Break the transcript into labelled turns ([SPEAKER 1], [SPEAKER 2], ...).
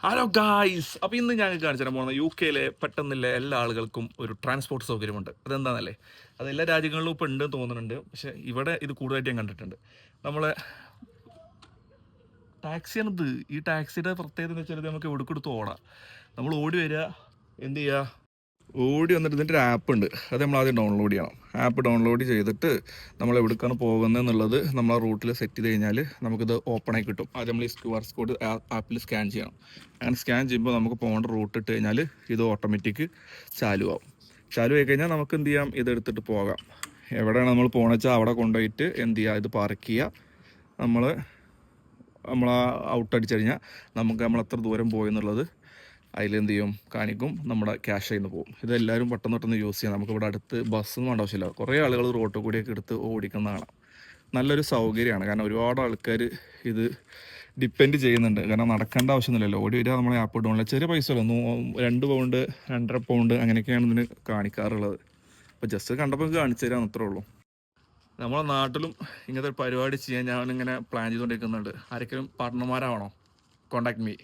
[SPEAKER 1] Hello guys, അപ്പോൾ ഇന്ന് ഞങ്ങൾ കാണിച്ചു തരാൻ പോകുന്നത് UK പെട്ടെന്നില്ല എല്ലാ ആളുകൾക്കും ഒരു ട്രാൻസ്പോർട്ട് സൗകര്യമുണ്ട്. അതെന്താണെന്നല്ലേ, അത് എല്ലാ രാജ്യങ്ങളിലും ഇപ്പോൾ ഉണ്ട് തോന്നുന്നുണ്ട്. പക്ഷേ ഇവിടെ ഇത് കൂടുതലായിട്ട് ഞാൻ കണ്ടിട്ടുണ്ട്. നമ്മളെ ടാക്സിയാണിത്. ഈ ടാക്സിയുടെ പ്രത്യേകത എന്ന് വെച്ചാൽ നമുക്ക് എവിടേക്കെടുത്ത് ഓടാം. നമ്മൾ ഓടി വരിക, എന്ത് ചെയ്യുക, ഓടി വന്നിട്ട് ഇതിൻ്റെ ഒരു ആപ്പ് ഉണ്ട്. അത് നമ്മൾ ആദ്യം ഡൗൺലോഡ് ചെയ്യണം. ആപ്പ് ഡൗൺലോഡ് ചെയ്തിട്ട് നമ്മൾ എവിടേക്കാണ് പോകുന്നത് എന്നുള്ളത് നമ്മൾ ആ റൂട്ടിൽ സെറ്റ് ചെയ്ത് കഴിഞ്ഞാൽ നമുക്കിത് ഓപ്പൺ ആയി കിട്ടും. ആദ്യം നമ്മൾ ഈ QR കോഡ് ആപ്പിൽ സ്കാൻ ചെയ്യണം. അങ്ങനെ സ്കാൻ ചെയ്യുമ്പോൾ നമുക്ക് പോകേണ്ട റൂട്ട് ഇട്ട് കഴിഞ്ഞാൽ ഇത് ഓട്ടോമാറ്റിക് ചാലു ആവും. ചാലു ആയി കഴിഞ്ഞാൽ നമുക്ക് എന്ത് ചെയ്യാം, ഇത് എടുത്തിട്ട് പോകാം. എവിടെയാണ് നമ്മൾ പോകണമെന്ന് വെച്ചാൽ അവിടെ കൊണ്ടുപോയിട്ട് എന്ത് ചെയ്യുക, ഇത് പാർക്ക് ചെയ്യുക. നമ്മൾ ഔട്ട് അടിച്ചു കഴിഞ്ഞാൽ നമുക്ക് നമ്മൾ എത്ര ദൂരം പോയി എന്നുള്ളത് അതിലെന്ത് ചെയ്യും, കാണിക്കും. നമ്മുടെ ക്യാഷ് ചെയ്യുന്ന പോകും. ഇതെല്ലാവരും പെട്ടെന്ന് യൂസ് ചെയ്യാം. നമുക്കിവിടെ അടുത്ത് ബസ്സൊന്നും വേണ്ട ആവശ്യമില്ല. കുറേ ആളുകൾ റോട്ടിൽ കൂടിയൊക്കെ എടുത്ത് ഓടിക്കുന്നതാണ്. നല്ലൊരു സൗകര്യമാണ്. കാരണം ഒരുപാട് ആൾക്കാർ ഇത് ഡിപ്പെൻഡ് ചെയ്യുന്നുണ്ട്. കാരണം നടക്കേണ്ട ആവശ്യമൊന്നുമില്ലല്ലോ, ഓടി വരിക, നമ്മളെ ആപ്പ് ഇടുന്നില്ല. ചെറിയ പൈസ ഉള്ളൂ, 2 പൗണ്ട് 2.5 പൗണ്ട് അങ്ങനെയൊക്കെയാണ് ഇതിന് കാണിക്കാറുള്ളത്. അപ്പോൾ ജസ്റ്റ് കണ്ടപ്പോൾ കാണിച്ചു തരാമെന്ന് അത്രേ ഉള്ളൂ. നമ്മളെ നാട്ടിലും ഇങ്ങനത്തെ ഒരു പരിപാടി ചെയ്യാൻ ഞാനിങ്ങനെ പ്ലാൻ ചെയ്തുകൊണ്ടിരിക്കുന്നുണ്ട്. ആരെങ്കിലും പാർട്ട്ണർമാരാവണോ? Contact me.